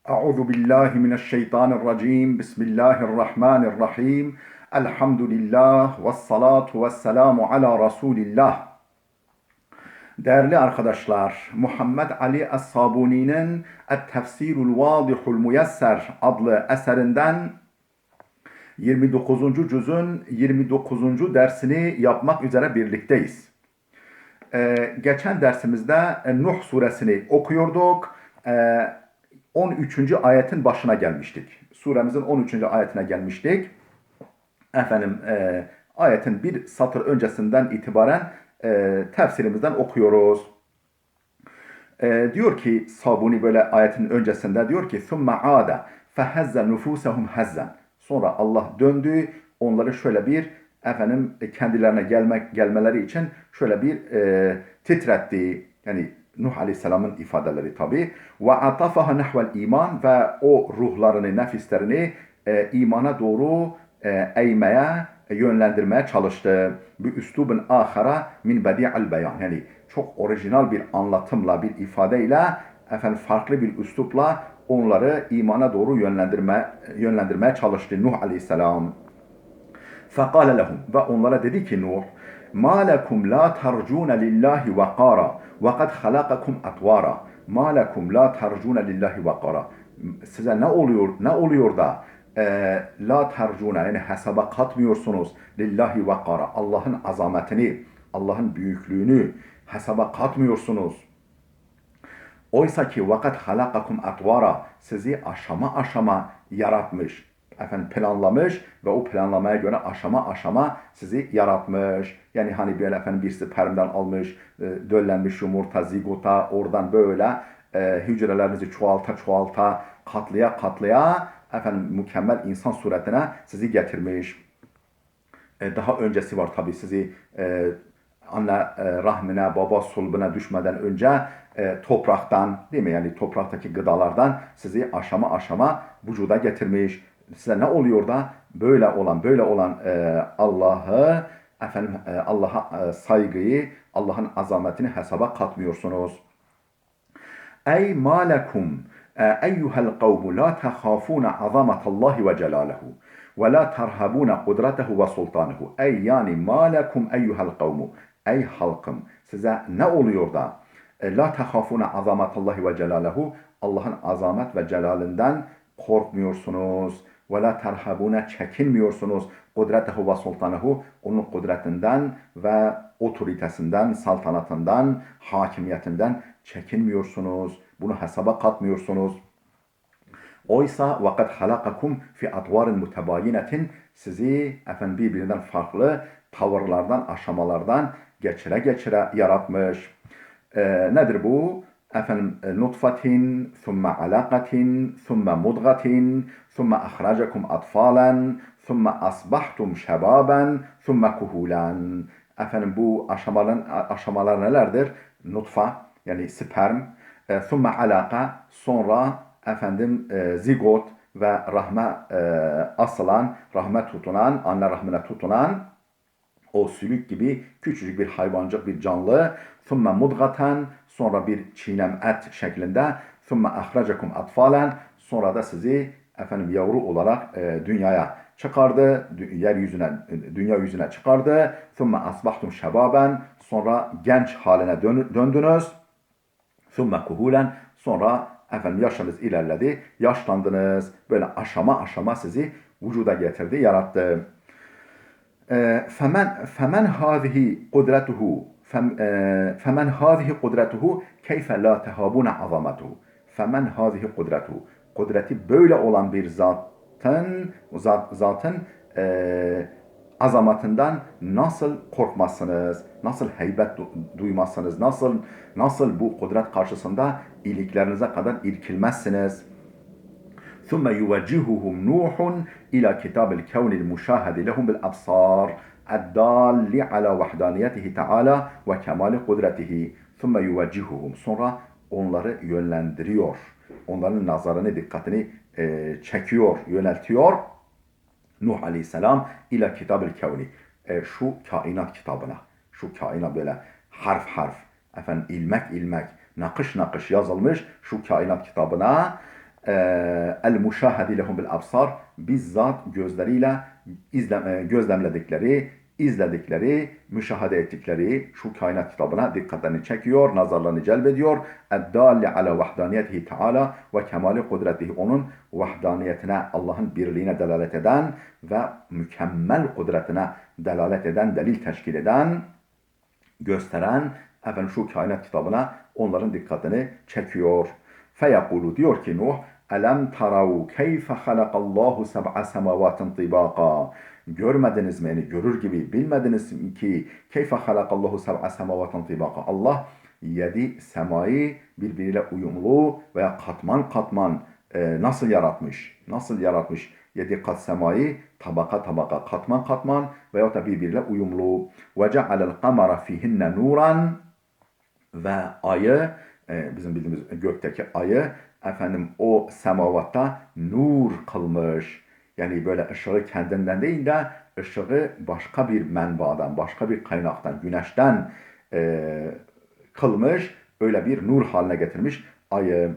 Euzu billahi mineşşeytanirracim. Bismillahirrahmanirrahim. Elhamdülillah ve salatu ve selamu ala Resulillah. Değerli arkadaşlar, Muhammed Ali Es-Sabuni'nin Et-Tefsirul Vadihul Muyesser adlı eserinden 29. cüzün 29. dersini yapmak üzere birlikteyiz. Geçen dersimizde Nuh suresini okuyorduk. 13. ayetin başına gelmiştik. Suremizin 13. ayetine gelmiştik. Ayetin bir satır öncesinden itibaren tefsirimizden okuyoruz. Diyor ki Sabuni böyle ayetin öncesinde diyor ki ثُمَّ عَادَ فَهَزَّ نُفُوسَهُمْ هَزًّا. Sonra Allah döndü, onları şöyle bir kendilerine gelmeleri için şöyle bir titretti. Yani Nuh Aleyhisselam'ın ifadeleri tabi. وَعَطَفَهَا نَحْوَ الْا۪يمَانِ Ve o ruhlarını, nefislerini imana doğru eğmeye, yönlendirmeye çalıştı. Bir üslubun ahara min bedi'al beyan. Yani çok orijinal bir anlatımla, bir ifadeyle, farklı bir üslupla onları imana doğru yönlendirmeye çalıştı Nuh Aleyhisselam. فَقَالَ لَهُمْ Ve onlara dedi ki Nuh, مَا لَكُمْ لَا تَرْجُونَ لِلّٰهِ وَقَارًا وَقَدْ خَلَقَكُمْ أَطْوَارًا مَا لَكُمْ لَا تَرْجُونَ لِلّٰهِ وَقَارًا. Size ne oluyor da la tercuna, yani hesaba katmıyorsunuz lillahi vekara, Allah'ın azametini, Allah'ın büyüklüğünü hesaba katmıyorsunuz. Oysa ki vakat halakakum atvara, sizi aşama aşama yaratmış, planlamış ve o planlamaya göre aşama aşama sizi yaratmış. Yani hani böyle bir spermden almış, döllenmiş yumurta, zigota, oradan böyle hücrelerinizi çoğalta, katlaya mükemmel insan suretine sizi getirmiş. Daha öncesi var tabii, sizi anne rahmine, baba sulbuna düşmeden önce topraktan, değil mi? Yani topraktaki gıdalardan sizi aşama aşama vücuda getirmiş. Size ne oluyor da böyle olan Allah'a saygıyı, Allah'ın azametini hesaba katmıyorsunuz. Ey ma lekum eyyuhel kavmu la tehafune azametallahi ve celalehu ve la terhabune kudretehu ve sultanehu. Ey yani ma lekum eyyuhel kavmu, ey halkım, size ne oluyor da la tehafune azametallahi ve celalehu, Allah'ın azamet ve celalinden korkmuyorsunuz. Ve la terhabune, çekinmiyorsunuz. Kudretehu ve sultanehu, onun kudretinden ve otoritesinden, saltanatından, hakimiyetinden çekinmiyorsunuz. Bunu hesaba katmıyorsunuz. Oysa vakat halakakum fi advarin mutebayinetin, sizi birbirinden farklı tavırlardan, aşamalardan geçire yaratmış. Nedir bu? Nutfatin, thumme alakatin, thumme mudgatin, thumme ahracakum atfalen, thumme asbahtum şebaben, thumme kuhulen. Bu aşamalar nelerdir? Nutfa, yani sperm, thumme alaka, sonra zigot ve rahme tutunan, anne rahmine tutunan o sülük gibi küçücük bir hayvancık bir canlı. Thumme mudgaten, sonra bir çiğnem et şeklinde. Thumme ahracakum atfalen, sonra da sizi yavru olarak dünyaya çıkardı, dünya yüzüne çıkardı. Thumme asbahtum şebaben, sonra genç haline döndünüz. Thumme kuhulen, sonra yaşınız ilerledi, yaşlandınız. Böyle aşama aşama sizi vücuda getirdi, yarattı. فمن هذه قدرته فمن هذه قدرته كيف لا تهابون عظمته. Femen هذه قدرته, kudreti böyle olan bir zatın azametinden nasıl korkmazsınız, nasıl heybet duymazsınız, nasıl bu kudret karşısında iliklerinize kadar irkilmezsiniz. ثم يوجههم نوح إلى كتاب الكون المشاهد لهم بالأبصار الدال على وحدانيته تعالى وكمال قدرته. ثم يوجههم, sonra onları yönlendiriyor. Onların nazarını, dikkatini çekiyor, yöneltiyor. Nuh Aleyhisselam ila kitab-ül kevni, şu kainat kitabına, şu kainat böyle harf ilmek nakış yazılmış şu kainat kitabına el muşahedi lehum bil absar, bizzat gözleriyle gözlemledikleri, izledikleri, müşahede ettikleri şu kainat kitabına dikkatlerini çekiyor, nazarlarını celbediyor. Eddâli ala vahdaniyetihi teâlâ ve kemâli kudretihi, onun vahdaniyetine, Allah'ın birliğine delalet eden ve mükemmel kudretine delalet eden, delil teşkil eden, gösteren şu kainat kitabına onların dikkatini çekiyor. Feyekulu, diyor ki Nuh, elem tarav keyfe halakallahu seb'a semavatin tibaka. Görmediniz mi, yani görür gibi bilmediniz mi ki keyfe halakallahu seb'a semavatin tibaka, Allah 7 semayı birbiriyle uyumlu veya katman katman nasıl yaratmış? Nasıl yaratmış? 7 kat semayı tabaka tabaka, katman katman veyahut da birbiriyle uyumlu. Ve cealel kamera fihinne nuran, ve ayı, bizim bildiğimiz gökteki ayı o semavatta nur kılmış. Yani böyle ışığı kendinden değil de ışığı başka bir menbadan, başka bir kaynaktan, güneşten kılmış. Öyle bir nur haline getirmiş ayı.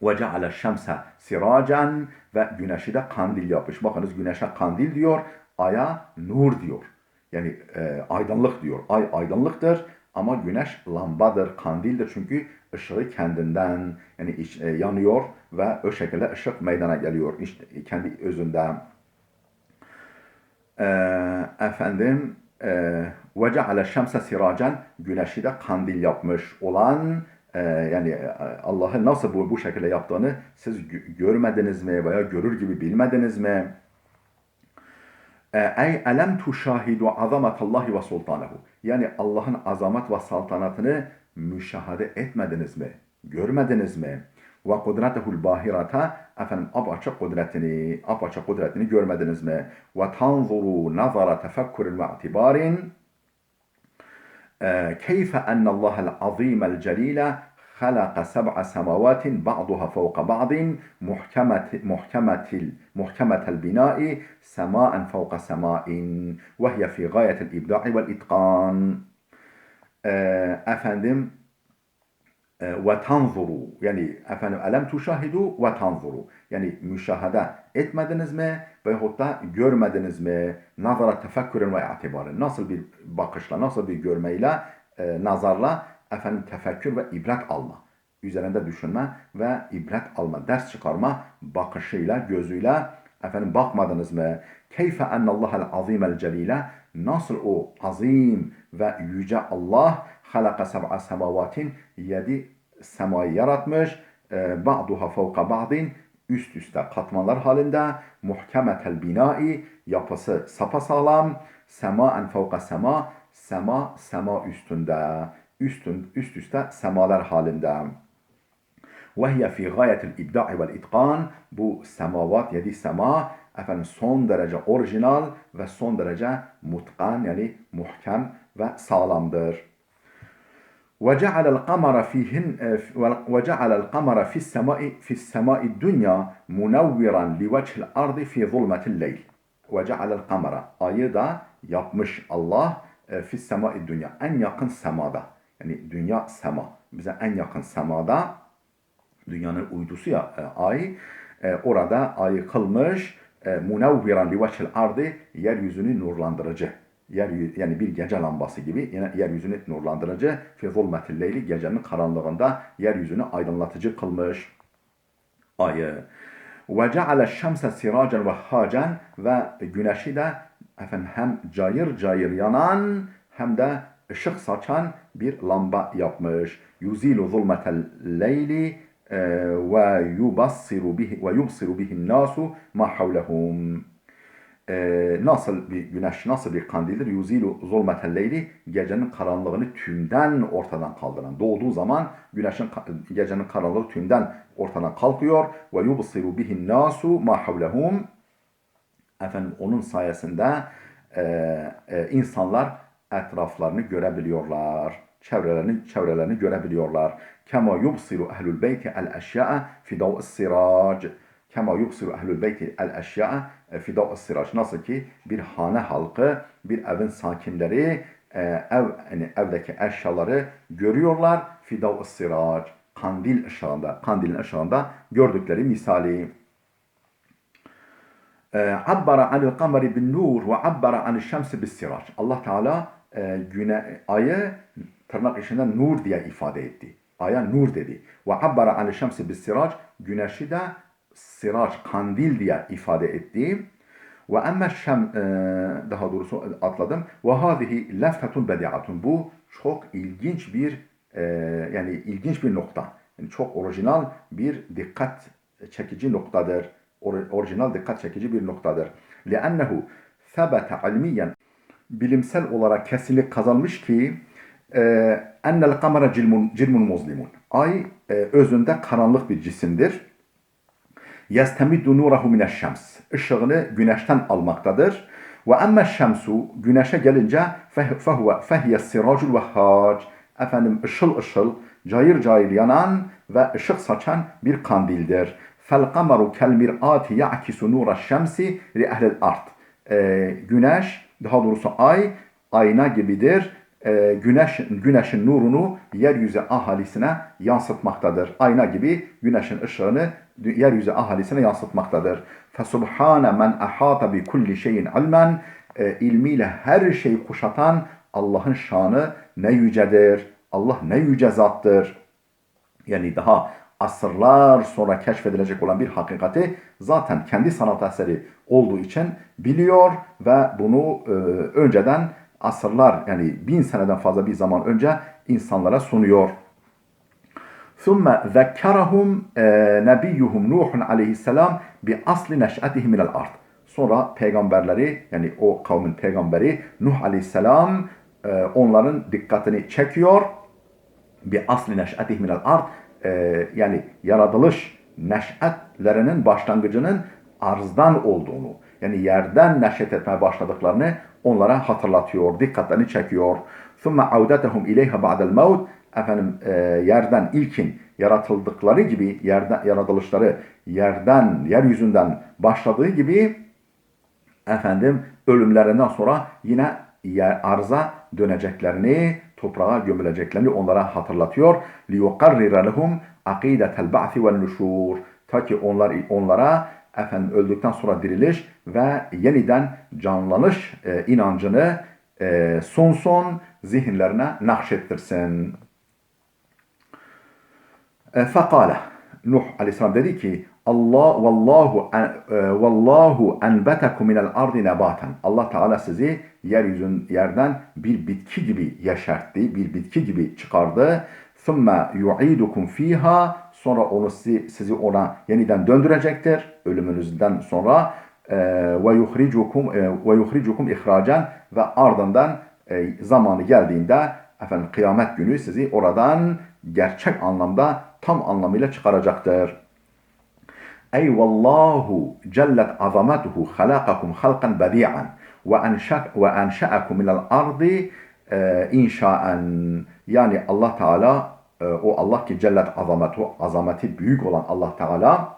وَجَعَلَ الشَّمْسَ سِرَاجًا, ve güneşi de kandil yapmış. Bakınız, güneşe kandil diyor, aya nur diyor. Yani aydınlık diyor. Ay aydınlıktır ama güneş lambadır, kandildir. Çünkü ışığı kendinden yani yanıyor ve o şekilde ışık meydana geliyor. İşte kendi özünde. وَجَعَلَ الشَّمْسَ سِرَاجًا, güneşi de kandil yapmış olan, yani Allah'ın nasıl bu şekilde yaptığını siz görmediniz mi veya görür gibi bilmediniz mi? Ey elem tuşahidu azametallahi ve sultanahu, yani Allah'ın azamet ve saltanatını müşahede etmediniz mi? Görmediniz mi? Ve kudretehul bahirata, apaçık kudretini görmediniz mi? Ve tanzuru nazara tefekkurin ve itibarin, keyfe ennallahel azimel celile خلق سبع سماوات بعضها فوق بعض محكمة البناء سماء فوق سماء وهي في غاية الإبداع والإتقان. Ve tanzuru, yani elem tuşahidu ve tanzuru, yani müşahede etmediniz mi veyahut da görmediniz mi? Nazara tefekkürün ve itibarın, nasıl bir bakışla, nasıl bir görmeyle, nazarla tefekkür ve ibret alma, üzerinde düşünme ve ibret alma, ders çıkarma bakışıyla, gözüyle bakmadınız mı? Keyfe ennallahel azimel celile, nasıl o azim ve yüce Allah halaka seb'a semavatin, 7 semayı yaratmış, ba'duha fevka ba'din, üst üste katmanlar halinde, muhkemetel binai, yapısı sapasağlam, semaen fevka sema, sema üstünde, üst üste semalar halinde. وَهِيَ فِي غَايَةِ الْاِبْدَاءِ وَالْاِتْقَانِ, bu semavat, 7 sema son derece orijinal ve son derece mutkan, yani muhkem ve sağlamdır. وَجَعَلَ الْقَمَرَ فِي السَّمَاءِ الدُّنْيَا مُنَوِّرًا لِوَجْهِ الْأَرْضِ فِي ظُلْمَةِ اللَّيْلِ. وَجَعَلَ الْقَمَرَ, ayı da yapmış Allah, فِي السَّمَاءِ الدُّنْيَا, en yakın semada. Yani dünya sema, bize en yakın semada, dünyanın uydusu ya ay, orada ayı kılmış, munavviran liveçhil ardı, yeryüzünü nurlandırıcı. Yani bir gece lambası gibi yeryüzünü nurlandırıcı, fi zulmetil leyli, gecenin karanlığında yeryüzünü aydınlatıcı kılmış ayı. Ve ceale şemse siracan ve hacen, ve güneşi de hem cayır cayır yanan hem de ışık saçan bir lamba yapmış. Yuzilu zulmetel leyli ve yubsiru bihin nasu ma havlehum. Nasıl bir güneş, nasıl bir kandildir? Yuzilu zulmetel leyli, gecenin karanlığını tümden ortadan kaldıran. Doğduğu zaman gecenin karanlığı tümden ortadan kalkıyor. Ve yubsiru bihin nasu ma havlehum. Onun sayesinde insanlar etraflarını görebiliyorlar. Çevrelerini görebiliyorlar. Kema yubsiru ehlul beyti el eşya'a fi dav'is sirac. Kema yubsiru ehlul beyti el eşya'a fi dav'is sirac. Nasıl ki bir hane halkı, bir evin sakinleri evdeki eşyaları görüyorlar. Fi dav'is sirac. kandilin ışığında gördükleri misali. Abbara anil kameri bin nur ve abbara anil şemsi bis sirac. Allah Teala ayı tırnak içinde nur diye ifade etti. Aya nur dedi. Ve abbara anil şemsi bis sirac. Güneşi de sirac, kandil diye ifade etti. Ve emme daha doğrusu atladım. Ve hâzihi leftetun bedi'atun. Bu çok ilginç bir yani ilginç bir nokta. Yani çok orijinal bir dikkat çekici noktadır. Orijinal dikkat çekici bir noktadır. لِأَنَّهُ ثَبَتَ عَلْمِيًّا bilimsel olarak kesinlik kazanmış ki اَنَّ الْقَمَرَ cilmun muzlimun. Ay özünde karanlık bir cisimdir. يَسْتَمِدُّ نُورَهُ مِنَ الشَّمْسِ Işığını güneşten almaktadır. وَأَمَّا الشَّمْسُ Güneşe gelince فَهِيَ السِّرَاجُ الْوَهَّاجِ Efendim ışıl ışıl, cayır cayır yanan ve ışık saçan bir kandildir. فَالْقَمَرُ كَالْمِرْآتِ يَعْكِسُ نُورَ الشَّمْسِ لِأَهْلِ الْأَرْضِ daha doğrusu ay, ayna gibidir. Güneşin nurunu yeryüzü ahalisine yansıtmaktadır. Ayna gibi güneşin ışığını yeryüzü ahalisine yansıtmaktadır. فَسُبْحَانَ مَنْ أَحَاطَ بِكُلِّ شَيْءٍ عِلْمًا ilmiyle her şeyi kuşatan Allah'ın şanı ne yücedir. Allah ne yüce zattır. Yani daha asırlar sonra keşfedilecek olan bir hakikati zaten kendi sanat eseri olduğu için biliyor ve bunu önceden asırlar yani 1000 seneden fazla bir zaman önce insanlara sunuyor. ثُمَّ ذَكَّرَهُمْ نَبِيُّهُمْ نُوحٌ aleyhisselam بِأَصْلِ نَشْأَتِهِ مِنَ الْأَرْضِ Sonra peygamberleri yani o kavmin peygamberi Nuh aleyhisselam onların dikkatini çekiyor. بِأَصْلِ نَشْأَتِهِ مِنَ الْأَرْضِ yani yaratılış neş'etlerinin başlangıcının arzdan olduğunu, yani yerden neş'et etmeye başladıklarını onlara hatırlatıyor, dikkatlerini çekiyor. ثُمَّ عَوْدَتَهُمْ اِلَيْهَ بَعْدَ الْمَوْتِ Efendim yerden ilkin yaratıldıkları gibi, yaratılışları yeryüzünden başladığı gibi efendim ölümlerinden sonra yine arza döneceklerini, toprağa gömüleceklerini onlara hatırlatıyor. لِيُقَرِّرَ لَهُمْ عَقِيدَةَ الْبَعْثِ وَالنُّشُورِ Ta ki onlara efendim öldükten sonra diriliş ve yeniden canlanış inancını son zihinlerine nakşettirsin. Fekale Nuh aleyhisselam dedi ki vallahu enbetekum minel ardi nebatan. Allah Teala sizi yerden bir bitki gibi yeşertti, bir bitki gibi çıkardı. Thumme yu'idukum fiha sonra sizi ona yeniden döndürecektir ölümünüzden sonra ve yuhricukum ihracen ve ardından zamanı geldiğinde efendim kıyamet günü sizi oradan gerçek anlamda tam anlamıyla çıkaracaktır. Ey vallahu cellet azametuhu halakakum halkan bedi'an ve enşa'akum minel ardi inşaen. Yani Allah Teala o Allah ki cellet azametuhu azameti büyük olan Allah Teala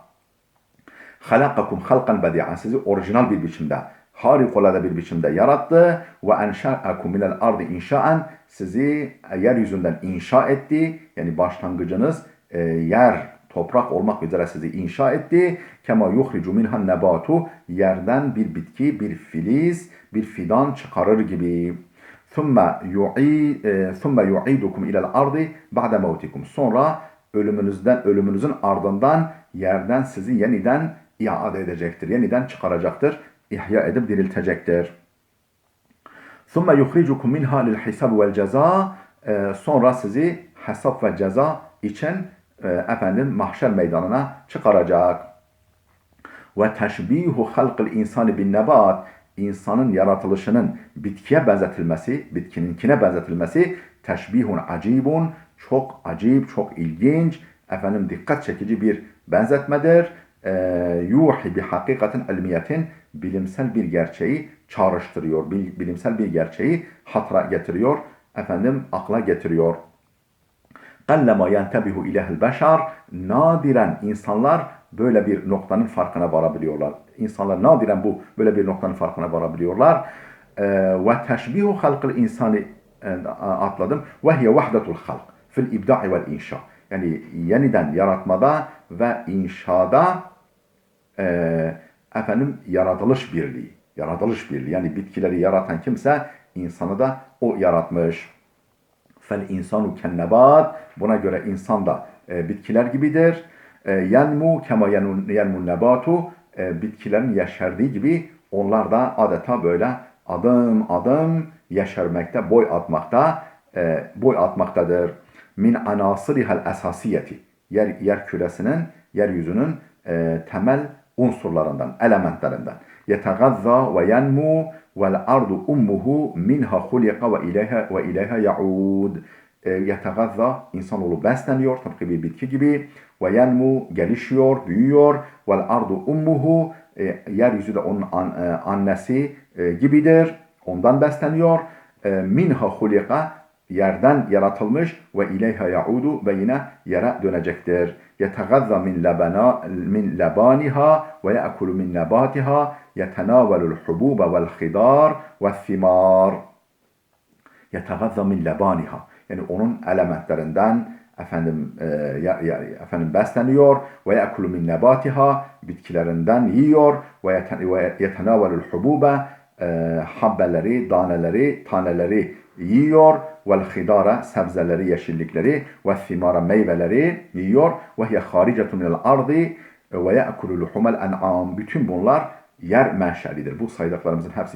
halakakum halkan bedi'an sizi orijinal bir biçimde harikulade bir biçimde yarattı ve enşa'akum minel ardi inşaen sizi yeryüzünden inşa etti. Yani başlangıcınız toprak olmak üzere sizi inşa etti. Kema yuhricu minhan nebatu yerden bir bitki, bir filiz, bir fidan çıkarır gibi. Thumma yu'idukum ilal ardi ba'de mevtikum. Sonra ölümünüzün ardından yerden sizi yeniden iade edecektir. Yeniden çıkaracaktır. İhya edip diriltecektir. Thumma yukhrijukum minha lil hisab vel ceza. Sonra sizi hesap ve ceza için mahşer meydanına çıkaracak. Ve teşbihu halqil insani bin nebat. İnsanın yaratılışının bitkiye benzetilmesi, bitkininkine benzetilmesi teşbihun acibun, çok acip, çok ilginç, dikkat çekici bir benzetmedir. Yuhi bi hakikatin ilmiyetin bilimsel bir gerçeği çağrıştırıyor, bilimsel bir gerçeği hatıra getiriyor, akla getiriyor. Qallama yentebihu ilehil beşar. Nadiren insanlar böyle bir noktanın farkına varabiliyorlar. İnsanlar nadiren böyle bir noktanın farkına varabiliyorlar. Ve teşbihu halqil insani atladım. Ve hiye vahdetul halq fil ibda'i vel inşa. Yani yeniden yaratmada ve inşada yaratılış birliği. Yaratılış birliği. Yani bitkileri yaratan kimse insanı da o yaratmış. Fel insanu kennebat. Buna göre insan da bitkiler gibidir. Yenmu kema yenmun nebatu. Bitkilerin yeşerdiği gibi onlar da adeta böyle adım adım yeşermekte, boy atmaktadır. Min anasirihal esasiyeti. Yer küresinin, yeryüzünün temel unsurlarından, elementlerinden. Yetagazza ve yenmu vel ardu ummuhu minha hulika ve ileyha yaud. Yetagazza, insanoğlu besleniyor tıpkı bir bitki gibi. Ve yenmu, gelişiyor, büyüyor. Vel ardu ummuhu, yeryüzü de onun annesi gibidir. Ondan besleniyor. Minha hulika, yerden yaratılmış ve ileyha yaudu ve yine yere dönecektir. Yetagazza min labaniha ve ya'kulu min nabatiha yetenavelul hububa vel khidar ve thimar. Yetagazza min labaniha. Yani onun elementlerinden besleniyor ve ya'kulu min nabatiha, bitkilerinden yiyor ve yetenavelul hububa, habbeleri, taneleri yiyor. Vel khidara, sebzeleri, yeşillikleri ve thimara, meyveleri yiyor. Ve hiye haricetun minel ardi ve ye'kulu luhumel en'am. Bütün bunlar yer menşelidir. Bu saydıklarımızın hepsi